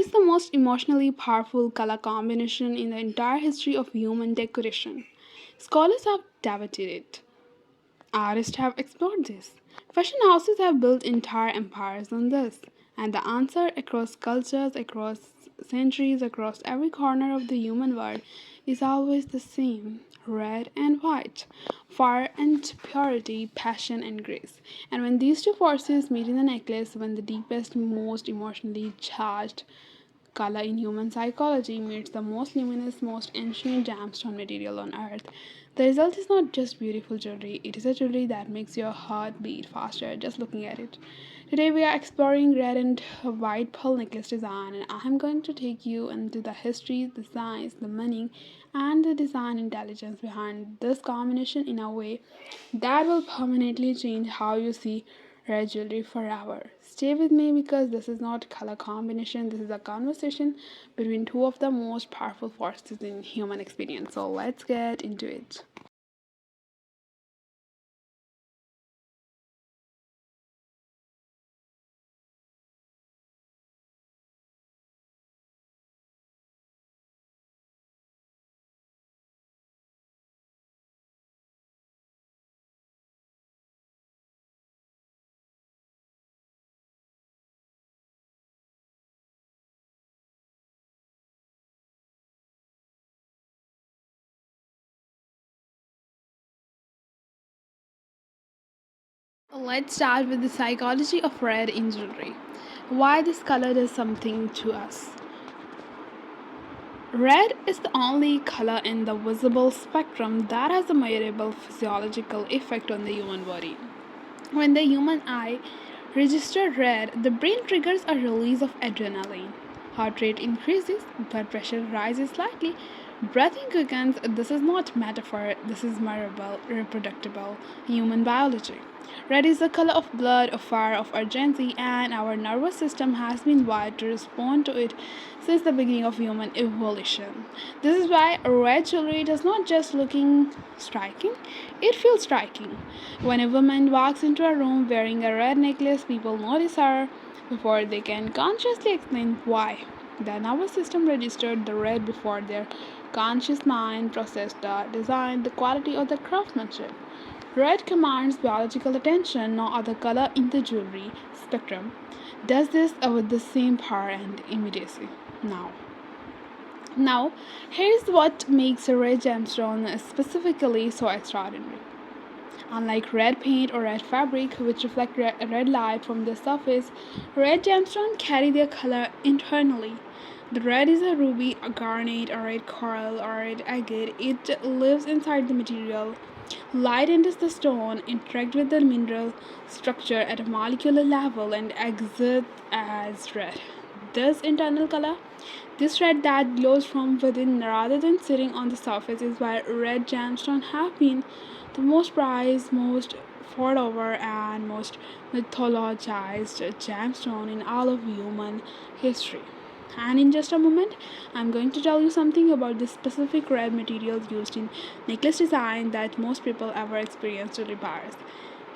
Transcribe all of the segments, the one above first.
is the most emotionally powerful color combination in the entire history of human decoration. Scholars have debated it. Artists have explored this. Fashion houses have built entire empires on this. And the answer across cultures, across centuries, across every corner of the human world is always the same: red and white, fire and purity, passion and grace. And when these two forces meet in the necklace, when the deepest, most emotionally charged color in human psychology meets the most luminous, most ancient gemstone material on earth. The result is not just beautiful jewelry, it is a jewelry that makes your heart beat faster just looking at it. Today we are exploring red and white pearl necklace design, and I am going to take you into the history, the science, the meaning, and the design intelligence behind this combination in a way that will permanently change how you see red jewelry forever. Stay with me because this is not color combination, this is a conversation between two of the most powerful forces in human experience. So let's get into it. Let's start with the psychology of red in jewelry. Why this color does something to us. Red is the only color in the visible spectrum that has a measurable physiological effect on the human body. When the human eye registers red, the brain triggers a release of adrenaline. Heart rate increases, blood pressure rises slightly, breathing quickens. This is not metaphor, this is measurable, reproducible human biology. Red is the color of blood, of fire, of urgency, and our nervous system has been wired to respond to it since the beginning of human evolution. This is why red jewelry does not just looking striking, it feels striking. When a woman walks into a room wearing a red necklace, people notice her before they can consciously explain why. The nervous system registered the red before their conscious mind processed the design, the quality, or the craftsmanship. Red commands biological attention. No other color in the jewelry spectrum does this with the same power and immediacy. Now, now, here's what makes a red gemstone specifically so extraordinary. Unlike red paint or red fabric, which reflect red light from the surface, red gemstones carry their color internally. The red is a ruby, a garnet, a red coral, or red agate. It lives inside the material. Light enters the stone, interacts with the mineral structure at a molecular level, and exits as red. This internal color, this red that glows from within rather than sitting on the surface, is why red gemstones have been the most prized, most fought over, and most mythologized gemstone in all of human history. And in just a moment, I'm going to tell you something about the specific red materials used in necklace design that most people ever experienced or repairs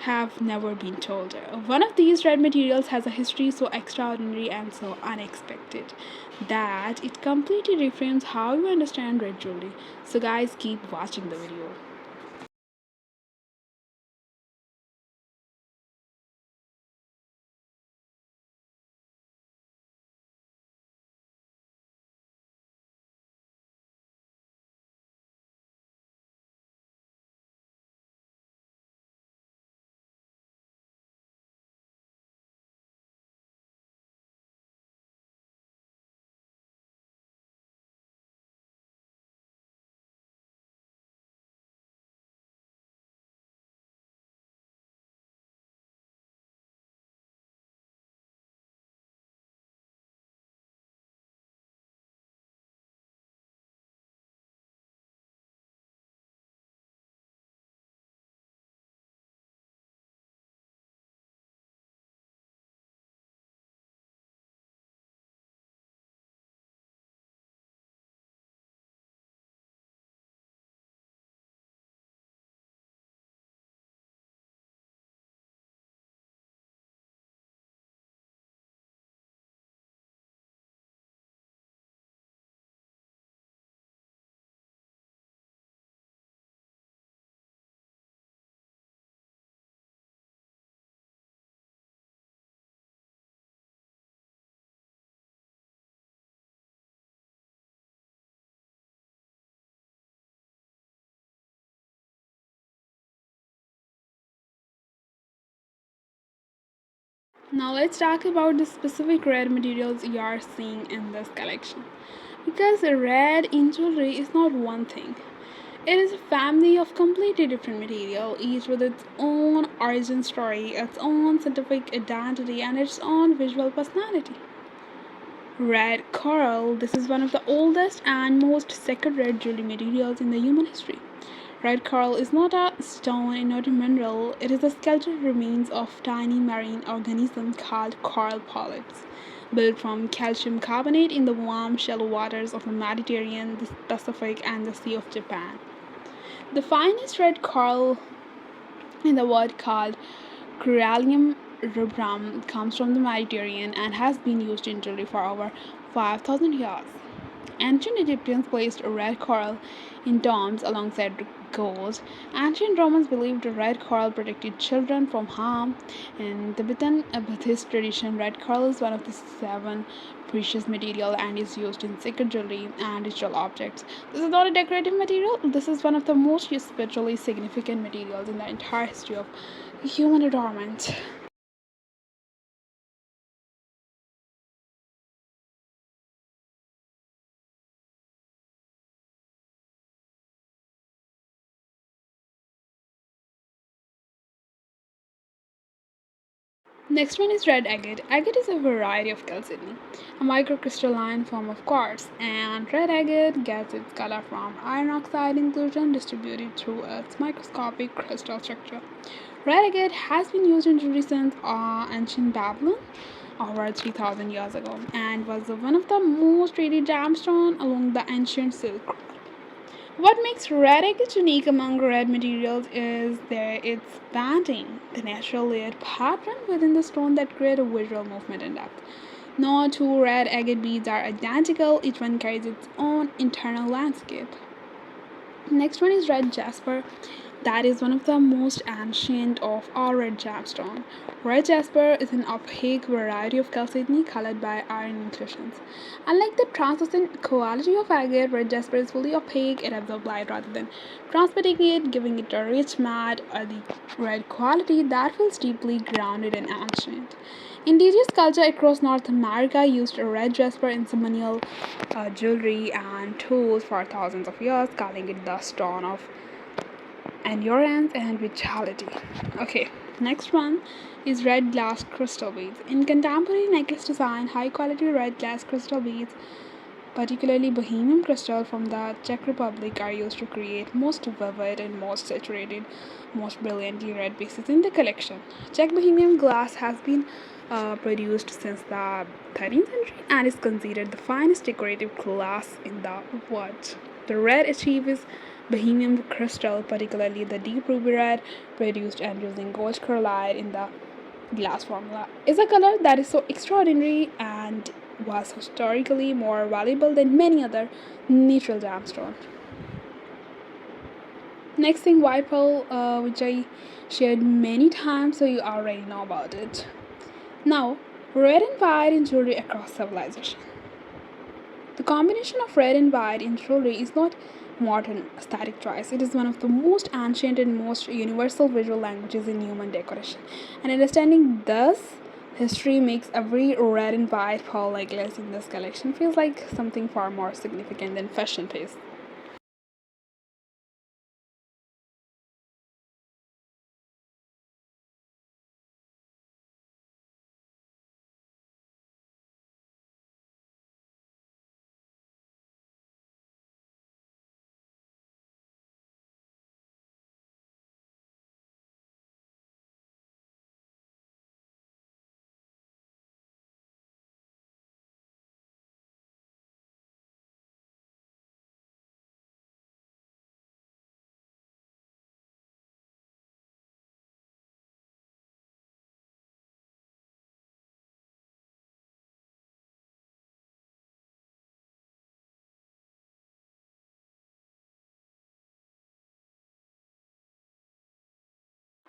have never been told. One of these red materials has a history so extraordinary and so unexpected that it completely reframes how you understand red jewelry. So, guys, keep watching the video. Now let's talk about the specific red materials you are seeing in this collection. Because red in jewelry is not one thing. It is a family of completely different material, each with its own origin story, its own scientific identity, and its own visual personality. Red coral. This is one of the oldest and most sacred red jewelry materials in the human history. Red coral is not a stone, not a mineral. It is the skeletal remains of tiny marine organisms called coral polyps, built from calcium carbonate in the warm, shallow waters of the Mediterranean, the Pacific, and the Sea of Japan. The finest red coral in the world, called Corallium rubrum, comes from the Mediterranean and has been used in jewelry for over 5,000 years. Ancient Egyptians placed red coral in tombs alongside gold. Ancient Romans believed red coral protected children from harm. In Tibetan Buddhist tradition, red coral is one of the seven precious material and is used in sacred jewelry and ritual objects. This is not a decorative material. This is one of the most spiritually significant materials in the entire history of human adornment. Next one is red agate. Agate is a variety of chalcedony, a microcrystalline form of quartz, and red agate gets its color from iron oxide inclusion distributed through its microscopic crystal structure. Red agate has been used in jewelry since ancient Babylon, over 3000 years ago, and was one of the most traded gemstones along the ancient Silk Road. What makes red agate unique among red materials is its banding, the natural layered pattern within the stone that create a visual movement and depth. No two red agate beads are identical, each one carries its own internal landscape. Next one is red jasper. That is one of the most ancient of all red gemstones. Red jasper is an opaque variety of chalcedony colored by iron inclusions. Unlike the translucent quality of agate, red jasper is fully opaque. It absorbs light rather than transmitting it, giving it a rich matte earthy red quality that feels deeply grounded and ancient. Indigenous culture across North America used red jasper in ceremonial jewelry and tools for thousands of years, calling it the stone of endurance and vitality. Okay, next one is red glass crystal beads. In contemporary necklace design, high quality red glass crystal beads, particularly Bohemian crystal from the Czech Republic, are used to create most vivid and most saturated, most brilliantly red pieces in the collection. Czech Bohemian glass has been produced since the 13th century and is considered the finest decorative glass in the world. The red achieves Bohemian crystal, particularly the deep ruby red, produced and using gold chloride in the glass formula, is a color that is so extraordinary and was historically more valuable than many other natural gemstones. Next thing, white pearl, which I shared many times, so you already know about it. Now, red and white in jewelry across civilization. The combination of red and white in jewelry is not modern aesthetic choice. It is one of the most ancient and most universal visual languages in human decoration. And understanding this history makes every red and white pearl necklace in this collection feels like something far more significant than fashion piece.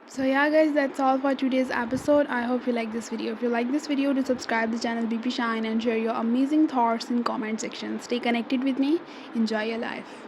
So yeah guys, that's all for today's episode. I hope you like this video. If you like this video, do subscribe the channel BP Shine and share your amazing thoughts in comment section. Stay connected with me. Enjoy your life.